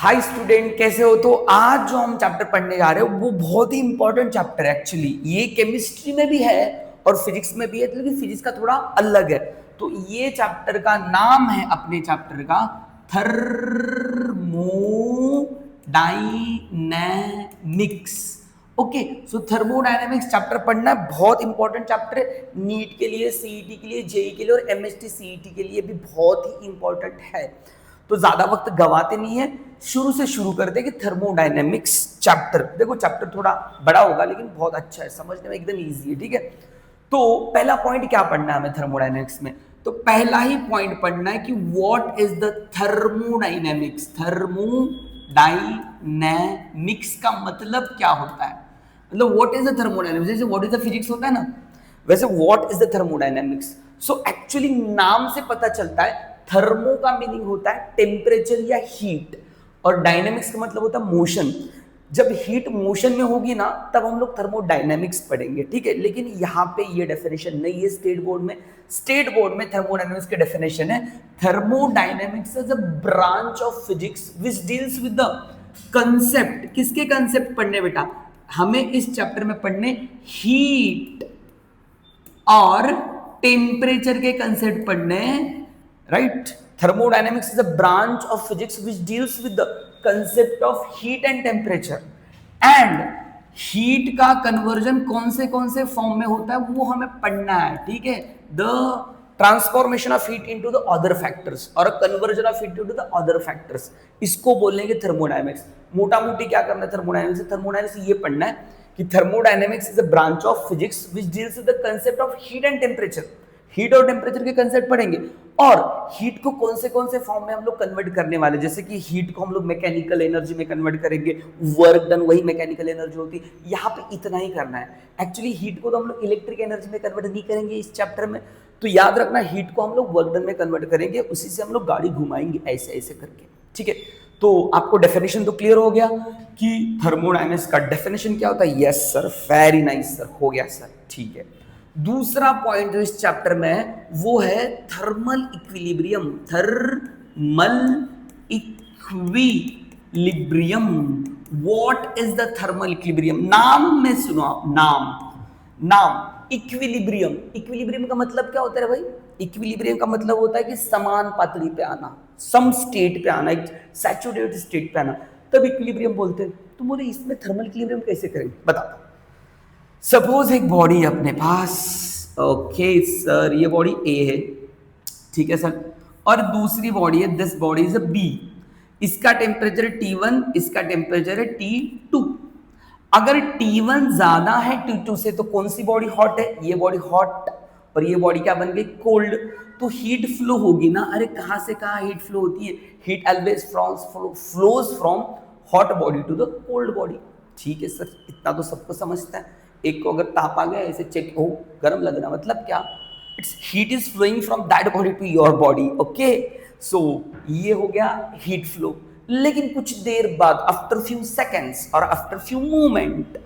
Hi student, कैसे हो? तो आज जो हम चैप्टर पढ़ने जा रहे हैं वो बहुत ही इंपॉर्टेंट चैप्टर है। एक्चुअली ये केमिस्ट्री में भी है और फिजिक्स में भी है, लेकिन फिजिक्स का थोड़ा अलग है। तो ये चैप्टर का नाम है अपने चैप्टर का थर्मोडायनेमिक्स। ओके, सो थर्मोडायनेमिक्स चैप्टर पढ़ना है, बहुत इंपॉर्टेंट चैप्टर है। नीट के लिए, सीईटी के लिए, जेई के लिए और एमएसटी सीईटी के लिए भी बहुत ही इंपॉर्टेंट है। तो ज्यादा वक्त गवाते नहीं है, शुरू से शुरू करते हैं कि थर्मोडायनेमिक्स चैप्टर। देखो चैप्टर थोड़ा बड़ा होगा लेकिन बहुत अच्छा है, समझने में एकदम इजी है। ठीक है, तो पहला पॉइंट क्या पढ़ना है हमें थर्मोडायनेमिक्स में? तो पहला ही पॉइंट पढ़ना है कि what is the thermodynamics. Thermodynamics का मतलब क्या होता है? मतलब व्हाट इज द थर्मोडायनेमिक्स, जैसे व्हाट इज द फिजिक्स होता है ना, वैसे what is the thermodynamics. So actually नाम से पता चलता है, थर्मो का मीनिंग होता है टेम्परेचर या हीट, और डायनेमिक्स का मतलब होता है मोशन। जब हीट मोशन में होगी ना तब हम लोग थर्मोडायनेमिक्स पढ़ेंगे। ठीक है, लेकिन यहाँ पे ये डेफिनेशन नहीं है स्टेट बोर्ड में। स्टेट बोर्ड में थर्मोडायनेमिक्स की डेफिनेशन है, thermodynamics is a branch of physics which deals with the concept. किसके कंसेप्ट पढ़ने बेटा? हमें इस चैप्टर में पढ़ने हीट और टेम्परेचर के कंसेप्ट पढ़ने, right? Thermodynamics is a branch of physics which deals with the concept of heat and temperature, and heat का कन्वर्जन कौन से फॉर्म में होता है वो हमें पढ़ना है। ठीक है, the transformation of heat into the other factors और conversion of heat into the other factors, इसको बोलेंगे थर्मोडायनेमिक्स। मोटा मोटी क्या करना है थर्मोडायनेमिक्स? थर्मोडायनेमिक्स ये पढ़ना है कि thermodynamics is a branch of physics which deals with the concept of heat and temperature. Heat और टेम्परेचर के कंसेप्ट पढ़ेंगे, और हीट को कौन से फॉर्म में हम लोग कन्वर्ट करने वाले, जैसे कि हीट को हम लोग मैकेनिकल एनर्जी में कन्वर्ट करेंगे, वर्क डन वही मैकेनिकल एनर्जी होती है। यहाँ पे इतना ही करना है। एक्चुअली हीट को तो हम लोग इलेक्ट्रिक एनर्जी में कन्वर्ट नहीं करेंगे इस चैप्टर में, तो याद रखना हीट को हम लोग वर्क डन में कन्वर्ट करेंगे, उसी से हम लोग गाड़ी घुमाएंगे ऐसे ऐसे करके। ठीक है, तो आपको डेफिनेशन तो क्लियर हो गया कि थर्मोडायनेमिक्स का डेफिनेशन क्या होता है? Yes sir, very nice sir, हो गया सर। ठीक है, दूसरा पॉइंट जो इस चैप्टर में है वो है thermal equilibrium. Thermal equilibrium, what is the thermal equilibrium? नाम में सुनो आप, नाम इक्विलिब्रियम। इक्विलिब्रियम का मतलब क्या होता है भाई? इक्विलिब्रियम का मतलब होता है कि समान पातली पे आना, सम स्टेट पे आना, एक सैचुरेटेड स्टेट पे आना, तब इक्विलिब्रियम बोलते हैं। तो बोले इसमें थर्मल इक्विलिब्रियम कैसे करेंगे, बताओ। सपोज एक बॉडी है अपने पास, ओके सर, ये बॉडी ए है, ठीक है सर, और दूसरी बॉडी है, this body is a B. इसका टेम्परेचर है T1, इसका टेम्परेचर है T2। अगर T1 ज्यादा है T2 से तो कौन सी बॉडी हॉट है? ये बॉडी हॉट, और ये बॉडी क्या बन गई? कोल्ड। तो हीट फ्लो होगी ना, अरे कहां से कहां हीट फ्लो होती है? Heat always flows from hot body to the cold body. ठीक है सर, इतना तो सबको समझता है। एक को अगर ताप आ गया ऐसे चेक हो, गर्म लगना, मतलब क्या? It's heat is flowing from that body to your body. Okay, so ये हो गया हीट फ्लो। लेकिन कुछ देर बाद, आफ्टर फ्यू सेकेंड्स और आफ्टर फ्यू मोमेंट,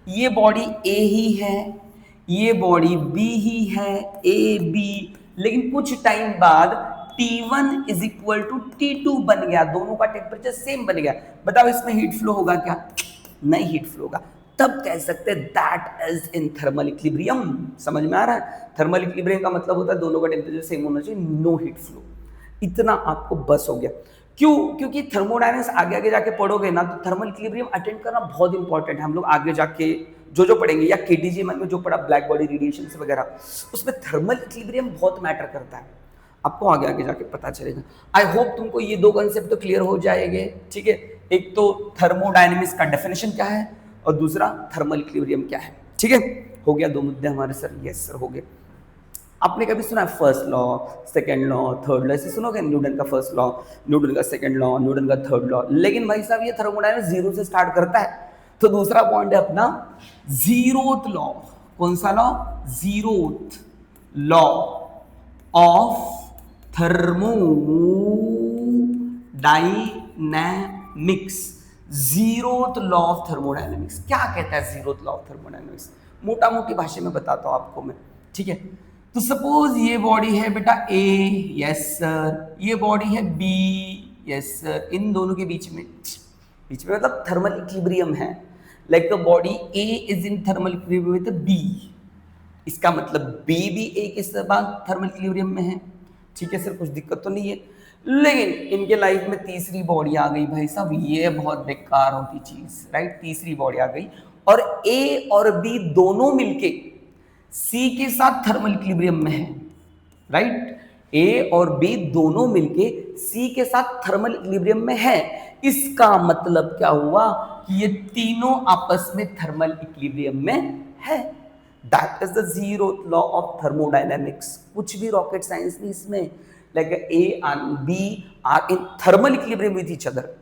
ये बॉडी ए ही है, ये बॉडी बी ही है, ए बी, लेकिन कुछ टाइम बाद T1 is equal to T2 बन गया, दोनों का टेम्परेचर सेम बन गया। बताओ इसमें हीट फ्लो होगा क्या? नहीं हीट फ्लो होगा। तब कह सकते हैं that is in thermal equilibrium. समझ में आ रहा है? थर्मल इक्विलिब्रियम का मतलब होता है दोनों का टेम्परेचर सेम होना चाहिए, नो हीट फ्लो। इतना आपको बस हो गया। क्यों? क्योंकि थर्मोडायनेमिक्स आगे जाके पढ़ोगे ना तो थर्मल इक्विलिब्रियम अटेंड करना बहुत इंपॉर्टेंट है। हम लोग आगे जाके जो पढ़ेंगे, या KTGML में जो पढ़ा ब्लैक बॉडी रेडिएशन वगैरह, उसमें थर्मल इक्विलिब्रियम बहुत मैटर करता है, आपको आगे जाके पता चलेगा। आई होप तुमको ये दो कंसेप्ट तो क्लियर हो जाएंगे। ठीक है, एक तो थर्मोडायनेमिक्स का डेफिनेशन क्या है और दूसरा थर्मल इक्विलिब्रियम क्या है। ठीक है, हो गया दो मुद्दे हमारे सर। यस सर, हो गए। आपने कभी सुना first law, second law, third law, ऐसे सुनोगे? न्यूटन का फर्स्ट लॉ, न्यूटन का सेकंड लॉ, न्यूटन का थर्ड लॉ। लेकिन भाई साहब ये थर्मोडायनेमिक्स जीरो से स्टार्ट करता है, तो दूसरा पॉइंट है अपना जीरोथ लॉ। कौन सा law? Zeroth law of thermodynamics. Zeroth law of thermodynamics क्या कहता है? जीरोथ लॉ ऑफ थर्मोडायनेमिक्स मोटा मोटी भाषा में बताता हूं आपको मैं। ठीक है, तो सपोज ये बॉडी है बेटा ए, यस सर, ये बॉडी है बी, यस सर, इन दोनों के बीच में मतलब थर्मल इक्विलिब्रियम है। Like the body A is in thermal equilibrium with B, इसका मतलब बी भी ए के साथ थर्मल इक्विलिब्रियम में है। ठीक है सर, कुछ दिक्कत तो नहीं है। लेकिन इनके लाइफ में तीसरी बॉडी आ गई भाई साहब, ये बहुत बेकार होती चीज, राइट। तीसरी बॉडी आ गई और ए और बी दोनों मिलके सी के साथ थर्मल इक्विलिब्रियम में है, राइट। ए और बी दोनों मिलके सी के साथ थर्मल इक्विलिब्रियम में है। इसका मतलब क्या हुआ कि ये तीनों आपस में थर्मल इक्विलिब्रियम में है। That is the zeroth law of thermodynamics. कुछ भी रॉकेट साइंस नहीं इसमें। Like A and B are in thermal equilibrium with each other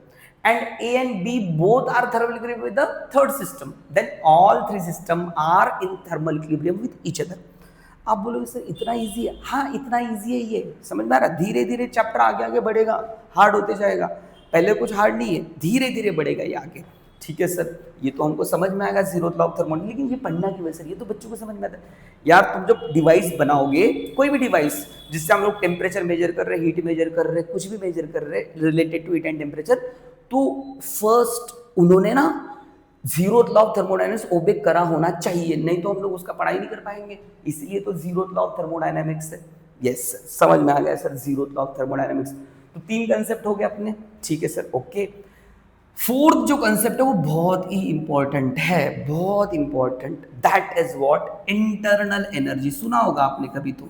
and A and B both are thermal equilibrium with the third system, then all three system are in thermal equilibrium with each other. आप बोलोगे sir इतना easy है? हाँ इतना easy है, ये समझ में आ रहा। धीरे धीरे चैप्टर आगे आगे बढ़ेगा, हार्ड होते जाएगा। पहले कुछ हार्ड नहीं है, धीरे धीरे बढ़ेगा ये आगे। ठीक है सर, ये तो हमको समझ में आएगा जीरोथ लॉ ऑफ थर्मोडायनेमिक्स, लेकिन ये पढ़ना क्यों है सर? ये तो बच्चों को समझ में आता है यार। तुम जब डिवाइस बनाओगे, कोई भी डिवाइस जिससे हम लोग टेम्परेचर मेजर कर रहे हैं, हीट मेजर कर रहे हैं, कुछ भी मेजर कर रहे हैं related to heat and temperature, तो फर्स्ट उन्होंने ना जीरोथ लॉ ऑफ थर्मोडायनेमिक्स ओबे करा होना चाहिए, नहीं तो हम लोग उसका पढ़ाई नहीं कर पाएंगे। इसलिए तो जीरोथ लॉ ऑफ थर्मोडायनेमिक्स है। यस सर, समझ में आ गया sir zeroth law of thermodynamics. तो 3 कंसेप्ट हो गए अपने। ठीक है सर, ओके। फोर्थ जो कंसेप्ट है वो बहुत ही इंपॉर्टेंट है, बहुत important. That is what? Internal energy. सुना होगा आपने कभी तो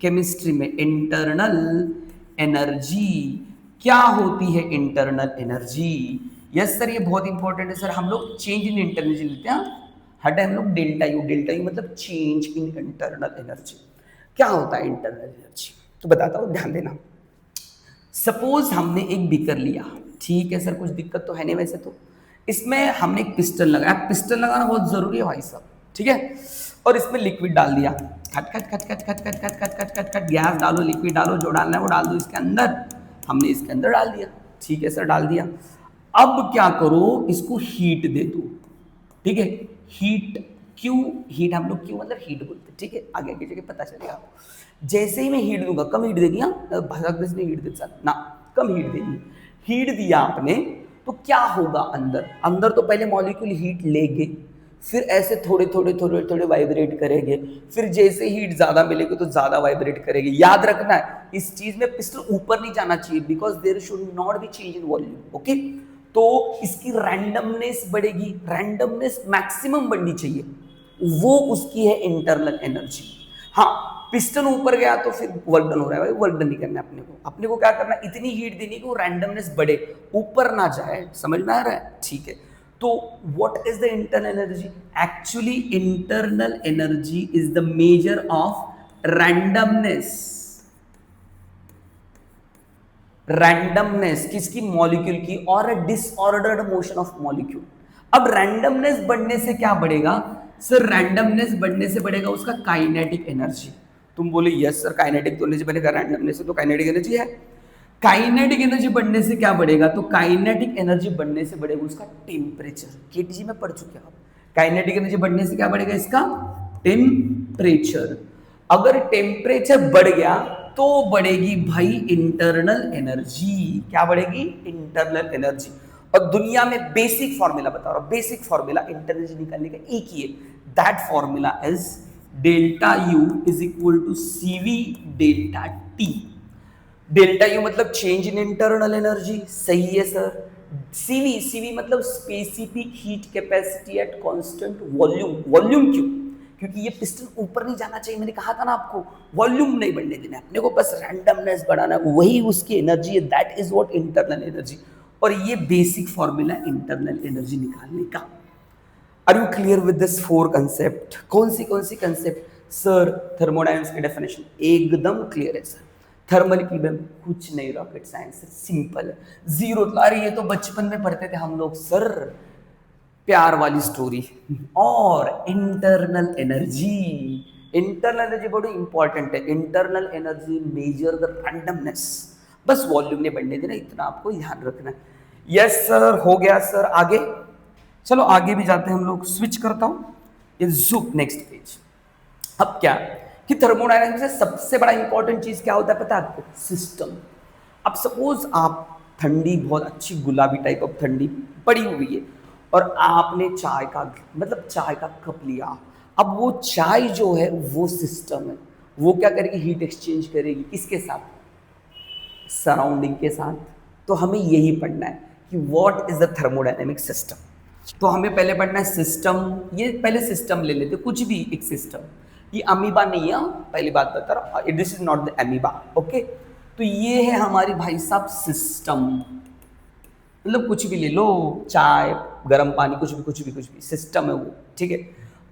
केमिस्ट्री में, इंटरनल एनर्जी। क्या होती है इंटरनल एनर्जी? यस सर, ये बहुत इंपॉर्टेंट है सर। हम लोग चेंज इन इंटरनल एनर्जी लेते हैं, हर टाइम लोग डेल्टा यू। डेल्टा यू मतलब चेंज इन इंटरनल एनर्जी। क्या होता है इंटरनल एनर्जी? तो बताता हूँ, ध्यान देना। सपोज हमने एक बीकर लिया, ठीक है सर, कुछ दिक्कत तो है नहीं वैसे तो। इसमें हमने एक पिस्टन लगाया, पिस्टन लगाना बहुत जरूरी है भाई साहब, ठीक है। और इसमें लिक्विड डाल दिया, खट खट खट खट खट खट खट खट खट खट खट, गैस डालो, लिक्विड डालो, जो डालना है वो डाल दो इसके अंदर। हमने इसके अंदर डाल दिया, ठीक है सर, डाल दिया। अब क्या करो, इसको हीट दे दो, ठीक है। हीट, क्यों हीट? हम लोग क्यों मतलब हीट बोलते हैं, ठीक है। आगे आगे जगह पता चलेगा आपको। जैसे ही मैं हीट दूंगा, कम हीट दे दिया, भड़क देश में हीट दे ना, कम हीट देनी। हीट दिया आपने तो क्या होगा अंदर? अंदर तो पहले मॉलिक्यूल हीट लेंगे, फिर ऐसे थोड़े थोड़े थोड़े थोड़े वाइब्रेट करेंगे, फिर जैसे हीट ज्यादा मिलेगी तो ज्यादा वाइब्रेट करेंगे। याद रखना है इस चीज में, पिस्टन ऊपर नहीं जाना चाहिए, because there should not be change in volume, okay. तो इसकी रैंडमनेस बढ़ेगी, रैंडमनेस मैक्सिमम बढ़नी चाहिए, वो उसकी है इंटरनल एनर्जी। हाँ, पिस्टन ऊपर गया तो फिर वर्क डन हो रहा है भाई, वर्क डन नहीं करना है अपने को। अपने को क्या करना है? इतनी हीट देनी कि वो रैंडमनेस बढ़े, ऊपर ना जाए। समझ में आ रहा है? ठीक है। तो what is the internal energy? Actually internal energy is the measure of randomness. Randomness किसकी? मॉलिक्यूल की, और डिसऑर्डर्ड मोशन ऑफ मॉलिक्यूल। अब रैंडमनेस बढ़ने से क्या बढ़ेगा सर? रैंडमनेस बढ़ने से बढ़ेगा उसका काइनेटिक एनर्जी। तुम बोले यस सर, काइनेटिक तो एनर्जी बढ़ेगा, रैंडमनेस से तो काइनेटिक एनर्जी है। काइनेटिक एनर्जी बढ़ने से क्या बढ़ेगा? तो काइनेटिक एनर्जी बढ़ने से बढ़ेगा उसका टेम्परेचर। केटीजी में पढ़ चुके आप। काइनेटिक एनर्जी बढ़ने से क्या बढ़ेगा? इसका टेम्परेचर। अगर टेम्परेचर बढ़ गया तो बढ़ेगी भाई इंटरनल एनर्जी। क्या बढ़ेगी? Internal energy. और दुनिया में बेसिक फॉर्मूला बता रहा हूं, बेसिक फॉर्मूला इंटरनल एनर्जी निकालने का एक ही है। That formula is delta U is equal to CV delta T. Delta U मतलब चेंज इन इंटरनल एनर्जी, सही है सर। सीवी, सीवी मतलब specific heat capacity at constant volume. Volume क्यों? क्योंकि ये पिस्टन ऊपर नहीं जाना चाहिए, मैंने कहा था ना आपको, वॉल्यूम नहीं बढ़ने देना अपने को, बस रैंडमनेस बढ़ाना, वही उसकी एनर्जी है। That is what internal energy. और ये बेसिक फॉर्मूला इंटरनल एनर्जी निकालने का। Are you clear with this 4 concept? कौन सी कंसेप्ट सर? थर्मोडायनेमिक्स की डेफिनेशन एकदम क्लियर है सर। थर्मल इक्विलिब्रियम कुछ नहीं, रॉकेट साइंस सिंपल है। जीरो, अरे ये तो बचपन में पढ़ते थे हम लोग सर, प्यार वाली स्टोरी। और इंटरनल एनर्जी, इंटरनल एनर्जी बड़ी इंपॉर्टेंट है। Internal energy measure the randomness, बस वॉल्यूम नहीं बढ़ने देना, इतना आपको ध्यान रखना है। यस सर, हो गया सर। आगे चलो, आगे भी जाते हैं हम लोग। स्विच करता हूं, ये जूम नेक्स्ट पेज। अब क्या कि थर्मोडायनेमिक्स में सबसे बड़ा इंपॉर्टेंट चीज क्या होता है पता है आपको? सिस्टम। अब सपोज आप ठंडी, बहुत अच्छी गुलाबी टाइप ऑफ ठंडी पड़ी हुई है, और आपने चाय का मतलब चाय का कप लिया। अब वो चाय जो है वो सिस्टम है, वो क्या करेगी, हीट एक्सचेंज करेगी किसके साथ, सराउंडिंग के साथ। तो हमें यही पढ़ना है कि what is the thermodynamic system. तो हमें पहले पढ़ना है सिस्टम। ये पहले सिस्टम ले लेते, कुछ भी एक सिस्टम। ये अमीबा नहीं है, पहली बात बता रहा हूँ, this is not the amoeba, okay. तो ये है हमारी भाई साहब सिस्टम, मतलब कुछ भी ले लो, चाय, गर्म पानी, कुछ भी सिस्टम है वो, ठीक है।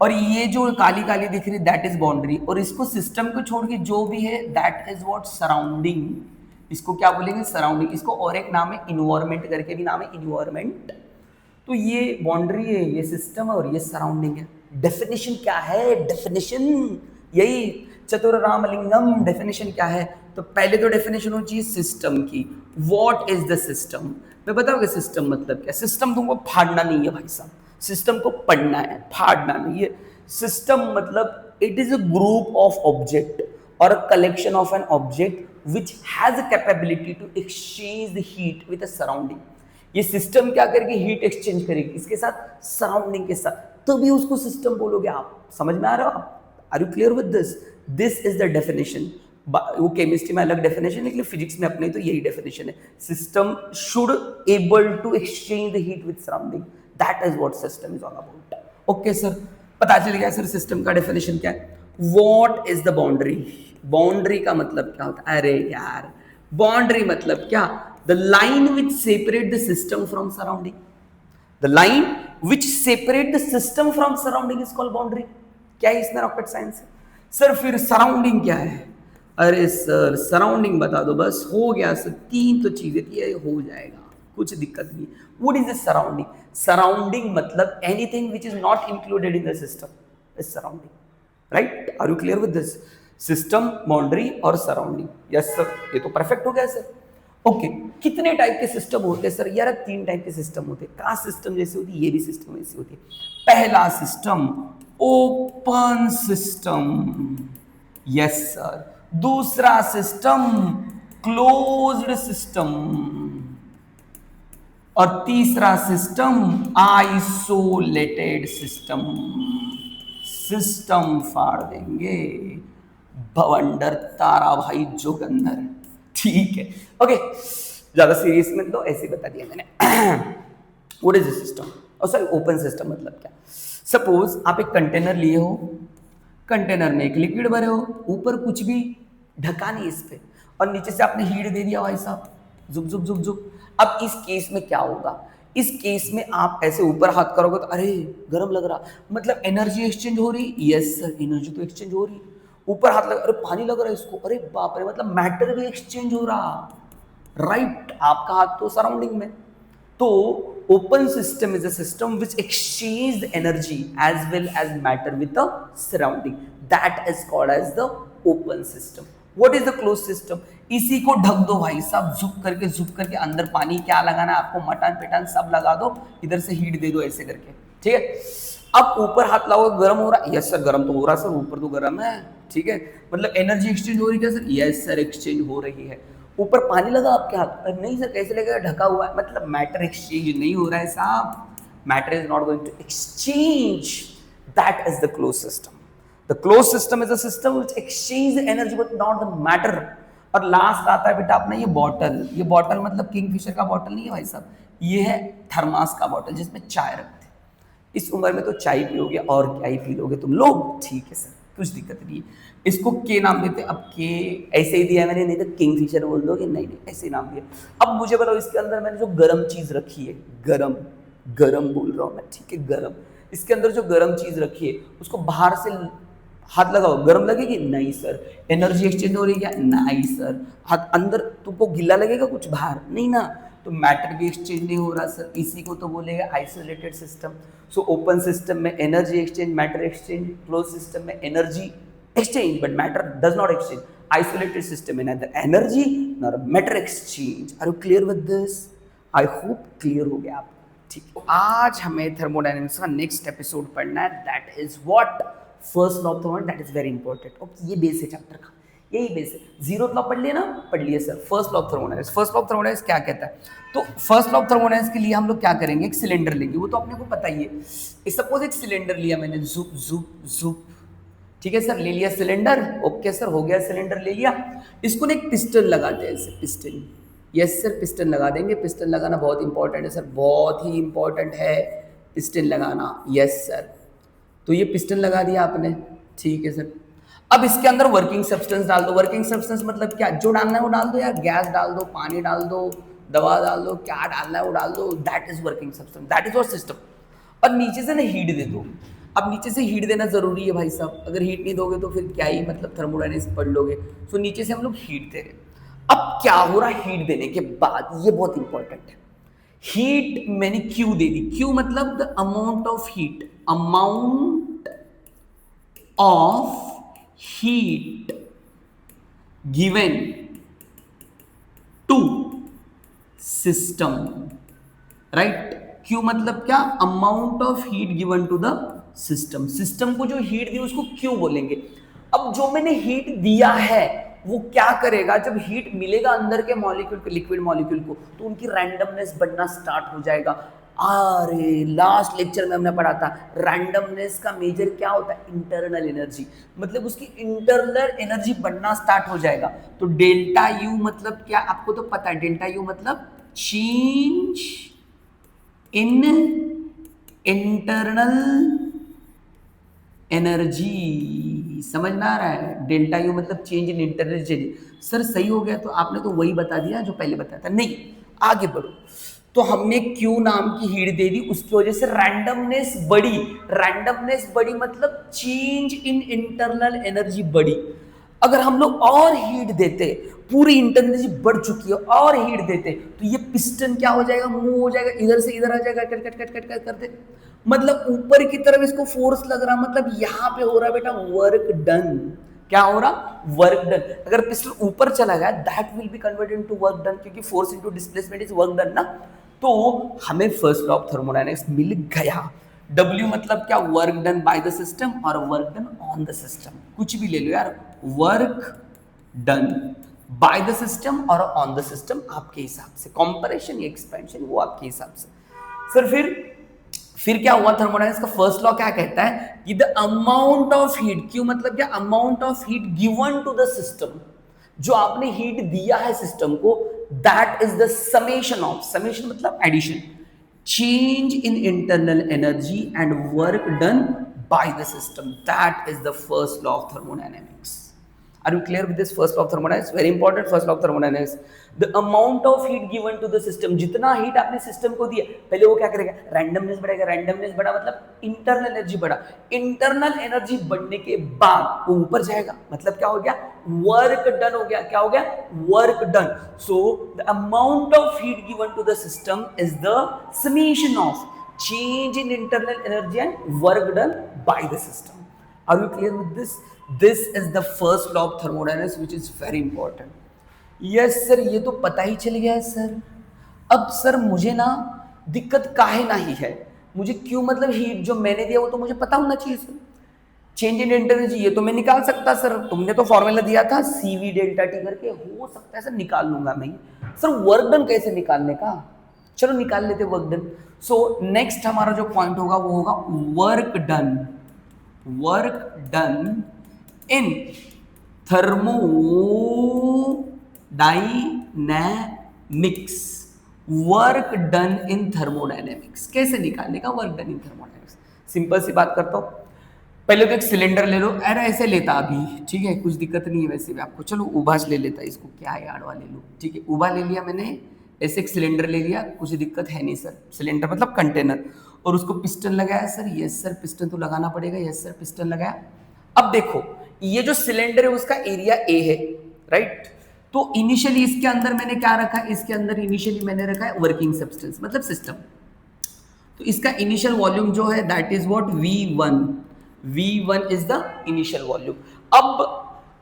और ये जो काली काली दिख रही दैट इज बाउंड्री, और इसको सिस्टम को छोड़ के जो भी है दैट इज व्हाट, सराउंडिंग। इसको क्या बोलेंगे, सराउंडिंग। इसको और एक नाम है इन्वायरमेंट करके भी नाम है, इन्वायरमेंट। तो ये बाउंड्री है, ये सिस्टम है, और ये सराउंडिंग है। डेफिनेशन क्या है, डेफिनेशन यही चतुर रामलिंगम। डेफिनेशन क्या है, तो पहले तो डेफिनेशन होनी चाहिए सिस्टम की। व्हाट इज द सिस्टम, मैं बताऊंगा सिस्टम मतलब क्या। सिस्टम तुमको फाड़ना नहीं है भाई साहब, सिस्टम को पढ़ना है, फाड़ना नहीं है। सिस्टम मतलब it is a group of object और a collection of an object which has a capability to exchange the heat with the surrounding. ये सिस्टम क्या करेगी, हीट एक्सचेंज करेगी इसके साथ, सराउंडिंग के साथ, तभी उसको सिस्टम बोलोगे आप। समझ में आ रहा हो आप, are you clear with this. This is the definition. वो केमिस्ट्री में अलग डेफिनेशन है, लेकिन फिजिक्स में अपने तो यही डेफिनेशन है। System should able to exchange the heat with surrounding, that is what system is all about. Okay sir, पता चल गया सर सिस्टम का डेफिनेशन क्या है। What is the boundary, boundary का मतलब क्या होता है, अरे यार बाउंड्री मतलब क्या, the line which separate the system from surrounding, the line which separate the system from surrounding is called boundary. क्या है इसमें रॉकेट साइंस है सर। फिर सराउंडिंग क्या है, अरे सर सराउंडिंग बता दो बस, हो गया सर, तीन तो चीजें थी, हो जाएगा, कुछ दिक्कत नहीं। What is the surrounding, surrounding मतलब anything which is not included in the system is surrounding, right. Are you clear with this, system, boundary और सराउंडिंग। यस सर, ये तो परफेक्ट हो गया सर। ओके, कितने टाइप के सिस्टम होते हैं सर, यार तीन टाइप के सिस्टम होते हैं। कास्ट सिस्टम जैसे होती है, ये भी सिस्टम ऐसी होती है। पहला system open system, yes sir. दूसरा सिस्टम क्लोज्ड सिस्टम, और तीसरा सिस्टम आइसोलेटेड सिस्टम। सिस्टम फाड़ देंगे भवंडर तारा भाई जोगंदर, ठीक है। ओके, ज्यादा सीरियस मत लो, ऐसे बता दिया मैंने। व्हाट इज द सिस्टम, और सर ओपन सिस्टम मतलब क्या। सपोज आप एक कंटेनर लिए हो, कंटेनर में एक लिक्विड भरे हो, ऊपर कुछ भी ढका नहीं इस पे, और नीचे से आपने हीट दे दिया भाई साहब, जुक जुक जुक जुक। अब इस केस में क्या होगा, इस केस में आप ऐसे ऊपर हाथ करोगे तो अरे गर्म लग रहा, मतलब एनर्जी एक्सचेंज हो रही। यस सर, एनर्जी तो एक्सचेंज हो रही। ऊपर हाथ लगा, अरे पानी लग रहा है इसको, अरे बाप रे, मतलब मैटर भी एक्सचेंज हो रहा, राइट। आपका हाथ तो सराउंडिंग में। तो open system is a system which exchange the energy as well as matter with the surrounding, that is called as the open system. What is the close system, इसी को ढक दो भाई साहब, झुक करके अंदर पानी क्या लगाना है आपको, मटान पेटान सब लगा दो, इधर से हीट दे दो ऐसे करके, ठीक है। अब ऊपर हाथ लगाओ, गर्म हो रहा है, यस सर गर्म तो हो रहा सर, ऊपर तो गर्म है, ठीक है। मतलब एनर्जी एक्सचेंज हो रही है सर, यस सर एक्सचेंज हो रही है। ऊपर पानी लगा आपके हाथ, नहीं सर कैसे लगेगा, ढका हुआ है, मतलब मैटर एक्सचेंज नहीं हो रहा है साहब, matter is not going to exchange, that is the close system. The closed system is a system which exchanges the energy but not the matter। और लास्ट आता है बेटा अपना ये बॉटल, ये बॉटल मतलब किंगफिशर का बॉटल नहीं है भाई साहब, ये है थर्मास का बॉटल जिसमें चाय रखते हैं। इस उम्र में तो चाय पियोगे और क्या ही पी लोगे तुम लोग, ठीक है सर, कुछ दिक्कत नहीं है। इसको के नाम देते हैं, अब के ऐसे ही दिया मैंने, नहीं तो किंगफिशर बोल दोगे, नहीं ऐसे ही नाम दिया। अब मुझे बताओ इसके अंदर मैंने जो गर्म चीज रखी है, गरम गरम बोल रहा हूँ मैं, ठीक है गरम, इसके अंदर जो गरम चीज रखी है उसको बाहर से हाथ लगाओ, गर्म लगेगी, नहीं सर। एनर्जी एक्सचेंज हो रही है क्या, नहीं सर। हाथ अंदर तुमको गिला लगेगा कुछ, बाहर नहीं ना, तो मैटर भी एक्सचेंज नहीं हो रहा सर, इसी को तो बोलेगा isolated system. So open system में energy exchange, matter exchange, close system में energy exchange but matter does not exchange, isolated system में neither energy nor matter exchange. Are you clear with this, I hope clear हो गया आप, ठीक। आज हमें thermodynamics का नेक्स्ट एपिसोड पढ़ना है, that is what first law of thermodynamics, that is very important. Okay, ये बेस है चैप्टर का, यही बेस है। जीरो लॉ पढ़ लिया ना, पढ़ लिया sir. First law of thermodynamics, first law of thermodynamics क्या कहता है? तो फर्स्ट लॉ ऑफ थर्मोडायनेमिक्स के लिए हम लोग क्या करेंगे, एक सिलेंडर लेंगे, वो तो अपने को पता ही है। सपोज एक सिलेंडर लिया मैंने, जुप जुप जुप, ठीक है सर, ले लिया सिलेंडर, ओके सर, हो गया सिलेंडर ले लिया। इसको ना एक पिस्टन लगाते हैं, ऐसे पिस्टन, यस सर, पिस्टन लगा देंगे। पिस्टन लगाना बहुत इंपॉर्टेंट है सर, बहुत ही इंपॉर्टेंट है पिस्टन लगाना, यस सर। तो ये पिस्टन लगा दिया आपने, ठीक है सर। अब इसके अंदर वर्किंग सब्सटेंस डाल दो। वर्किंग सब्सटेंस मतलब क्या, जो डालना है वो डाल दो यार, गैस डाल दो, पानी डाल दो, दवा डाल दो, क्या डालना है वो डाल दो, that is working substance, that is your system. और नीचे से ना हीट दे दो। अब नीचे से हीट देना जरूरी है भाई साहब, अगर हीट नहीं दोगे तो फिर क्या ही मतलब थर्मोडायनेमिक्स पढ़ लोगे। सो नीचे से हम लोग हीट दे रहे। अब क्या हो रहा है हीट देने के बाद, ये बहुत इंपॉर्टेंट है। हीट मैंने क्यू दे दी, क्यू मतलब the amount of heat, amount of heat given to system, right? Q मतलब क्या, amount of heat given to the system। System को जो हीट दी उसको Q बोलेंगे। अब जो मैंने हीट दिया है वो क्या करेगा, जब हीट मिलेगा अंदर के मॉलिक्यूल को, लिक्विड मॉलिक्यूल को, तो उनकी रैंडमनेस बढ़ना स्टार्ट हो जाएगा। अरे लास्ट लेक्चर में हमने पढ़ा था रैंडमनेस का मेजर क्या होता है, इंटरनल एनर्जी, मतलब उसकी इंटरनल एनर्जी बढ़ना स्टार्ट हो जाएगा। तो डेल्टा यू मतलब क्या, आपको तो पता है, डेल्टा यू मतलब चेंज इन इंटरनल एनर्जी, समझ में आ रहा है? डेल्टा यू मतलब change in internal energy. Sir सही हो गया, तो आपने तो वही बता दिया जो पहले बताया था। नहीं, आगे बढ़ो। तो हमने Q नाम की हीट दे दी, उसकी वजह से रैंडमनेस बढ़ी। रैंडमनेस बढ़ी मतलब चेंज इन इंटरनल एनर्जी बढ़ी। अगर हम लोग और हीट देते, पूरी इंटरनल एनर्जी बढ़ चुकी है, और हीट देते तो ये पिस्टन क्या हो जाएगा, मूव हो जाएगा, इधर से इधर आ जाएगा, cut cut cut cut cut करते, मतलब ऊपर की तरफ इसको फोर्स लग रहा, मतलब यहाँ पे हो रहा बेटा वर्क डन। क्या हो रहा, वर्क डन। अगर पिस्टन ऊपर चला गया that will be converted into work done, क्योंकि force into displacement is work done ना। तो हमें फर्स्ट लॉ ऑफ थर्मोडायनेमिक्स मिल गया। W मतलब क्या, work done by the system और work done on the system, कुछ भी ले लो यार, work done by the system और ऑन द सिस्टम आपके हिसाब से, कंपैरेशन या एक्सपेंशन वो आपके हिसाब से। सर फिर क्या हुआ, थर्मोडायनेमिक्स का फर्स्ट लॉ क्या कहता है कि द अमाउंट ऑफ हीट, क्यों मतलब क्या, amount of heat given to the system, जो आपने हीट दिया है सिस्टम को, that is the summation of, summation मतलब addition, change in internal energy and work done by the system, that is the first law of thermodynamics. Are you clear with this first law of thermodynamics? Very important first law of thermodynamics. The amount of heat given to the system, जितना heat आपने system को दिया, पहले वो क्या करेगा, randomness बढ़ेगा। Randomness बढ़ा मतलब इंटरनल एनर्जी बढ़ा। इंटरनल एनर्जी बढ़ने के बाद वो ऊपर जाएगा, मतलब क्या हो गया, वर्क डन हो गया। क्या हो गया, work done. So the amount of heat given to the system is the summation of change in internal energy and work done by the system. Are you clear with this? This is the first law of thermodynamics which is very important. Yes sir, ये तो पता ही चल गया है sir. अब sir मुझे ना दिक्कत काहे नहीं है, मुझे क्यों मतलब हीट जो मैंने दिया वो तो मुझे पता होना चाहिए सर। चेंज इन एनर्जी ये तो मैं निकाल सकता सर, तुमने तो फॉर्मूला दिया था CV डेल्टा टी करके, हो सकता है सर निकाल लूंगा मैं। सर वर्क डन कैसे निकालने का, चलो निकाल लेते वर्क डन। सो नेक्स्ट हमारा जो पॉइंट होगा वो होगा work done, work done in thermodynamics, work done in thermodynamics कैसे निकालने का work done in thermodynamics. Simple सी बात करता हूँ, पहले तो एक सिलेंडर ले लो, अरे ऐसे लेता अभी, ठीक है कुछ दिक्कत नहीं है वैसे भी आपको, चलो उभास ले लेता, इसको क्या है आड़वा ले लो, ठीक है उभा ले लिया मैंने, ऐसे एक सिलेंडर ले लिया, कुछ दिक्कत है नहीं सर, सिलेंडर मतलब कंटेनर, और उसको पिस्टन लगाया सर, यस सर पिस्टन तो लगाना पड़ेगा, यस सर पिस्टन लगाया। अब देखो ये जो सिलेंडर है उसका एरिया ए है, राइट, तो इनिशियली इसके अंदर मैंने क्या रखा है, इसके अंदर इनिशियली मैंने रखा है वर्किंग सब्सटेंस मतलब सिस्टम, तो इसका इनिशियल वॉल्यूम जो है that is what V1 is the initial volume.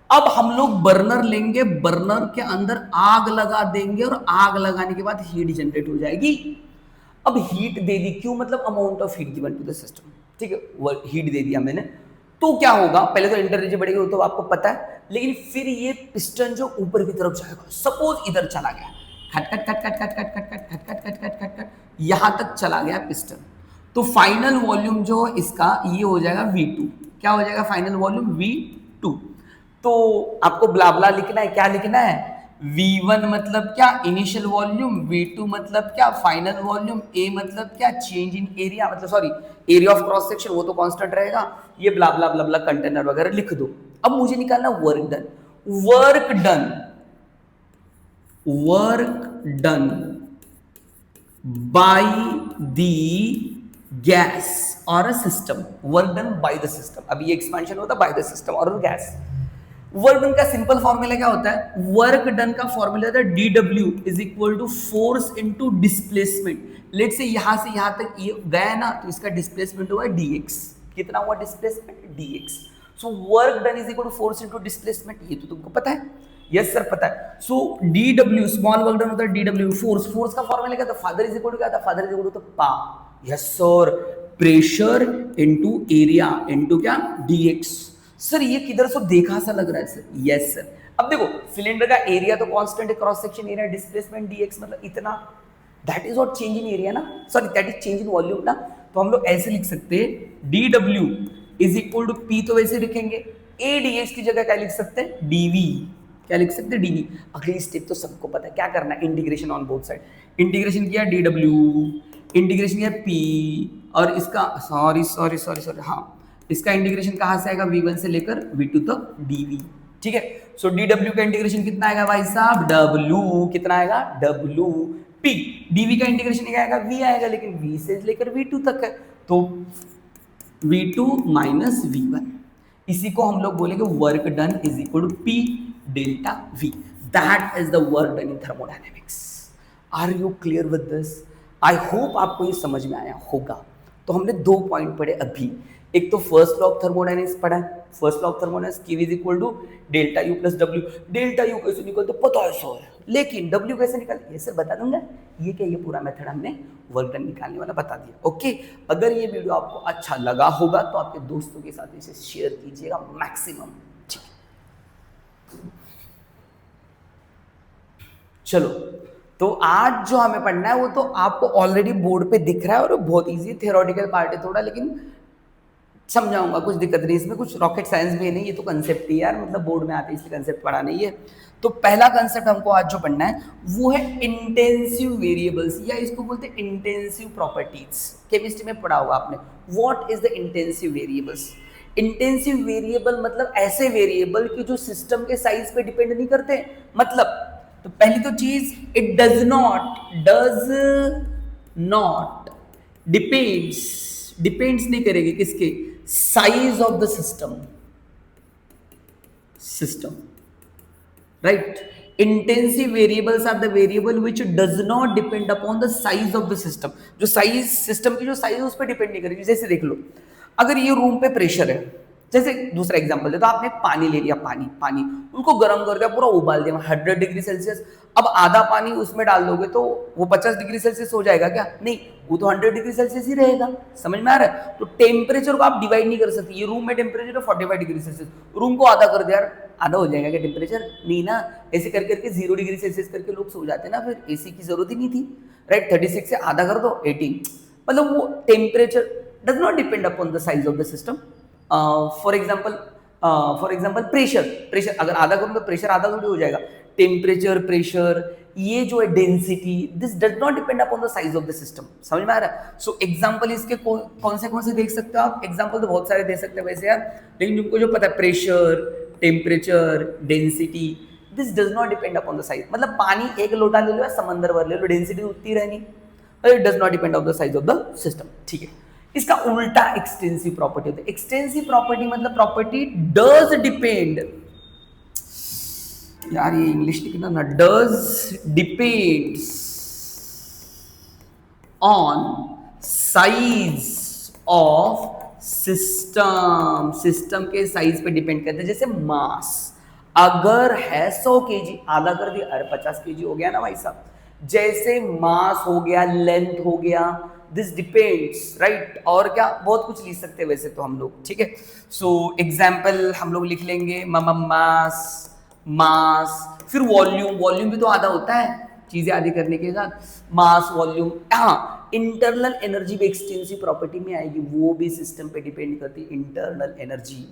अब हम लोग बर्नर लेंगे, बर्नर के अंदर आग लगा देंगे और आग लगाने के बाद हीट जनरेट हो जाएगी। अब हीट दे दी, क्यों मतलब amount of heat given to the system, ठीक है हीट दे दिया मैंने। तो क्या होगा, पहले तो एंटर बढ़ेगी वो तो आपको पता है, लेकिन फिर ये पिस्टन जो ऊपर की तरफ जाएगा, सपोज इधर चला गया, खट खट खट खट खट खट खट खट खट खट खट खट खट यहां तक चला गया पिस्टन, तो फाइनल वॉल्यूम जो इसका ये हो जाएगा V2। क्या हो जाएगा फाइनल वॉल्यूम? V2। तो आपको ब्लाबला लिखना है, क्या लिखना है? V1 मतलब क्या? Initial volume. V2 मतलब क्या? Final volume. A मतलब क्या? चेंज इन एरिया, मतलब sorry area of cross section, वो तो कांस्टेंट रहेगा। ये ब्ला ब्ला ब्ला ब्ला कंटेनर वगैरह लिख दो। अब मुझे निकालना work done. Work done, work done by the gas और a system, work done by the system. अब ये एक्सपेंशन होता है बाय द सिस्टम और गैस। वर्क डन का सिंपल फॉर्मूला क्या होता है? वर्क डन का फॉर्मूला होता है dW is equal to force into displacement. Late से यहां तक ये गया ना, तो इसका डिस्प्लेसमेंट हुआ dx। कितना हुआ displacement? dx। So work done is equal to force into displacement, ये तो तुमको पता है। यस सर पता है। So dW small work done होता है dW, फोर्स का फॉर्मूला क्या था? फादर इज इक्वल टू क्या था? फादर इज इक्वल टू पा। Yes sir, pressure into area into क्या? dx। सर ये किधर से देखा सा लग रहा है सर? Yes sir. अब देखो सिलेंडर का एरिया तो कांस्टेंट है, cross section area, displacement dx मतलब इतना, that is what change in area ना, sorry that is change in volume ना। तो हम लोग ऐसे लिख सकते हैं dW is equal to P, तो वैसे लिखेंगे। A dx की जगह क्या लिख सकते हैं? dV। क्या लिख सकते हैं? dV। अगली स्टेप तो सबको पता है, क्या करना है? Integration on both side. Integration किया dW, इंटीग्रेशन किया P, और इसका सॉरी हाँ, इसका इंटीग्रेशन कहां से आएगा? V1 से लेकर V2 तक dV। ठीक है। सो dW का इंटीग्रेशन कितना आएगा भाई साहब? W। कितना आएगा? WP। dV का इंटीग्रेशन क्या आएगा? V आएगा, लेकिन V से लेकर V2 तक है, तो V2 माइनस V1। इसी को हम लोग बोलेंगे work done is equal to P delta V। That is the work done in thermodynamics. Are you clear with this? I hope आपको ये समझ में आया होगा। तो हमने 2 पॉइंट पढ़े अभी। एक तो फर्स्ट लॉ ऑफ थर्मोडायनेमिक्स पढ़ा है। First law of thermodynamics Q is equal to delta U plus W। Delta U कैसे निकलते पता है सर, लेकिन W कैसे निकलते ये सर बता दूंगा। ये क्या, ये पूरा मेथड हमने वर्क डन निकालने वाला बता दिया। ओके, अगर ये वीडियो आपको अच्छा लगा होगा तो आपके दोस्तों के साथ इसे शेयर कीजिएगा मैक्सिमम। ठीक है, चलो तो आज जो हमें पढ़ना है वो तो आपको ऑलरेडी बोर्ड पे दिख रहा है और बहुत इजी थियोरेटिकल पार्ट है थोड़ा, लेकिन समझाऊंगा, कुछ दिक्कत नहीं इसमें, कुछ रॉकेट साइंस भी नहीं, ये तो कंसेप्ट ही यार, मतलब बोर्ड में आते हैं इसलिए कंसेप्ट पढ़ा नहीं है। तो पहला कंसेप्ट हमको आज जो पढ़ना है वो है इंटेंसिव वेरिएबल्स, या इसको बोलते हैं इंटेंसिव प्रॉपर्टीज। केमिस्ट्री में पढ़ा होगा आपने। What is the intensive variables? Intensive variable मतलब ऐसे वेरिएबल कि जो सिस्टम के साइज पे डिपेंड नहीं करते। मतलब तो पहली तो चीज, इट डज नॉट डिपेंड्स नहीं करेगी किसके? Size of the system, right. Intensive variables are the variable which does not depend upon the size of the system. जो साइज सिस्टम की जो साइज उस पर डिपेंड नहीं करेगी। जैसे देख लो, अगर ये रूम पे प्रेशर है, जैसे दूसरा एग्जांपल दे तो आपने पानी ले लिया, पानी उनको गर्म कर दिया, पूरा उबाल दिया 100 डिग्री सेल्सियस। अब आधा पानी उसमें डाल दोगे तो वो 50 डिग्री सेल्सियस हो जाएगा क्या? नहीं, वो तो 100 डिग्री सेल्सियस ही रहेगा। समझ में आ रहा है? तो टेम्परेचर को आप डिवाइड नहीं कर सकते। ये रूम में टेम्परेचर है 45 डिग्री सेल्सियस, रूम को आधा कर दिया, आधा हो जाएगा क्या टेम्परेचर? नहीं ना। ऐसे करके 0 डिग्री सेल्सियस करके लोग सो जाते हैं ना, फिर एसी की जरूरत ही नहीं थी, राइट। 36 से आधा कर दो 18। मतलब वो temperature does not depend upon the size of the system. For example pressure अगर आधा करूँ तो प्रेशर आधा थोड़ी हो जाएगा। टेम्परेचर, प्रेशर, ये जो है density, this does not depend upon the size of the system. समझ में आ रहा है? सो एग्जांपल इसके कौन से देख सकते हो आप? एग्जांपल तो बहुत सारे दे सकते हैं वैसे यार, लेकिन तुमको जो पता है pressure, temperature, density, this does not depend upon the size. मतलब पानी एक लोटा ले लो या समंदर भर ले लो, डेंसिटी उतनी रहनी, it does not depend on the size of the system. ठीक है। इसका उल्टा एक्सटेंसिव प्रॉपर्टी होता है। एक्सटेंसिव प्रॉपर्टी मतलब प्रॉपर्टी डज डिपेंड, यार ये इंग्लिश लिखना ना, does depends on size of system के साइज पे डिपेंड करते हैं। जैसे मास अगर है 100 केजी, आधा कर दिया, अरे 50 केजी हो गया ना भाई साहब। जैसे मास हो गया, लेंथ हो गया, दिस डिपेंड्स, राइट, और क्या बहुत कुछ लिख सकते हैं वैसे तो हम लोग, ठीक है। सो एग्जाम्पल हम लोग लिख लेंगे मास, मास, फिर वॉल्यूम, वॉल्यूम भी तो आधा होता है चीजें आधी करने के साथ, मास वॉल्यूम। हाँ, इंटरनल एनर्जी भी एक्सटेंसिव प्रॉपर्टी में आएगी, वो भी सिस्टम पे डिपेंड करती है, internal energy,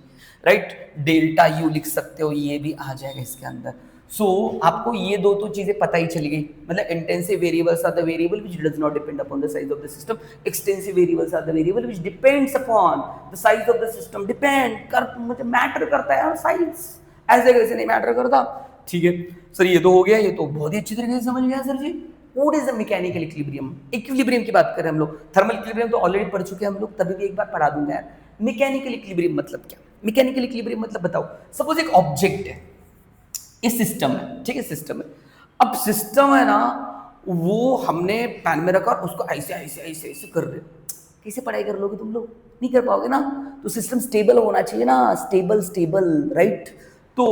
right, delta U लिख सकते हो, ये भी आ जाएगा इसके अंदर। सो आपको ये दो तो चीजें पता ही चली गई, मतलब intensive variables are the variable which does not depend upon the size of the system, extensive variables are the variable which depends upon the size of the system. Depend कर मतलब मैटर करता है यार साइज, ऐसे कैसे नहीं matter करता, ठीक है सर। ये तो हो गया, ये तो बहुत ही अच्छी तरीके से समझ गया sir ji. What is the mechanical equilibrium? Equilibrium की बात करें हम लोग, थर्मल इक्विलिब्रियम तो ऑलरेडी पढ़ चुके हैं हम लोग, तभी भी एक बार पढ़ा दूंगा यार। मैकेनिकल इक्विलिब्रियम मतलब क्या? मैकेनिकल इक्विलिब्रियम मतलब बताओ, सपोज एक ऑब्जेक्ट है, इस सिस्टम है, ठीक है, सिस्टम है। अब सिस्टम है ना, वो हमने पैन में रखा और उसको ऐसे ऐसे ऐसे ऐसे कर रहे, कैसे पढ़ाई कर लोगे तुम लोग? नहीं कर पाओगे ना। तो सिस्टम स्टेबल होना चाहिए ना, स्टेबल स्टेबल, राइट। तो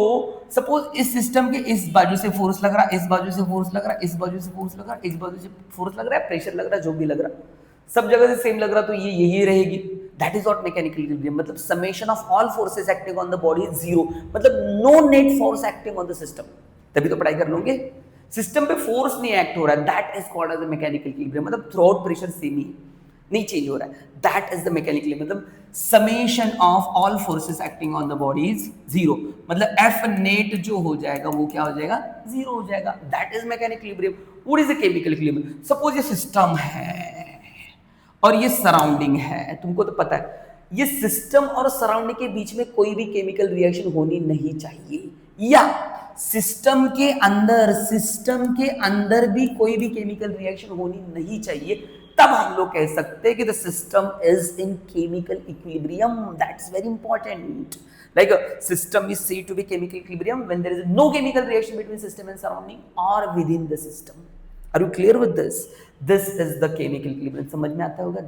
सपोज इस सिस्टम के इस बाजू से फोर्स लग रहा, इस बाजू से फोर्स लग रहा, इस बाजू से फोर्स लग रहा, इस बाजू से फोर्स लग रहा है, प्रेशर लग रहा है, जो भी लग रहा, सब जगह से सेम लग रहा, तो ये यही रहेगी। That is what mechanical equilibrium, मतलब summation of all forces acting on the body is zero, मतलब no net force acting on the system. तभी तो पढ़ाई कर लोगे। सिस्टम पे फोर्स नहीं एक्ट हो रहा है, that is called as a mechanical equilibrium, मतलब थ्रू आउट प्रेशर सेम ही नहीं चेंज हो रहा है, दैट इज द मैकेनिकल, मतलब summation of all forces acting on the body is zero, मतलब एफ नेट जो हो जाएगा वो क्या हो जाएगा, जीरो हो जाएगा, that is mechanical equilibrium. What is the chemical equilibrium? Suppose ये सिस्टम है और ये सराउंडिंग है, तुमको तो पता है ये सिस्टम और सराउंडिंग के बीच में कोई भी केमिकल रिएक्शन होनी नहीं चाहिए, या सिस्टम के अंदर भी कोई भी केमिकल रिएक्शन होनी नहीं चाहिए, तब हम लोग कह सकते हैं कि the system is in chemical equilibrium. That's very important, like a system is said to be chemical equilibrium when there is no chemical reaction between system and surrounding or within the system. Are you clear with this? This is the chemical equilibrium. समझ में आता होगा।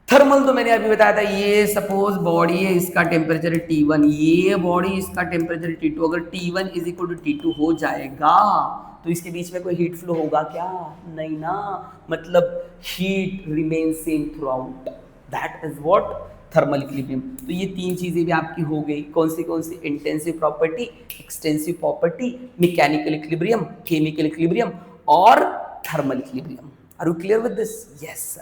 Thermal तो मैंने अभी बताया था, ये सपोज बॉडी है, इसका टेम्परेचर है T1, ये बॉडी इसका टेम्परेचर है T2, अगर T1 is equal to T2 हो जाएगा तो इसके बीच में कोई हीट फ्लो होगा क्या? नहीं ना, मतलब heat remain same throughout, that is what thermal equilibrium. तो ये तीन चीजें भी आपकी हो गई, कौन सी? Intensive property, extensive property, mechanical equilibrium, chemical equilibrium और thermal equilibrium. Are you clear with this? Yes.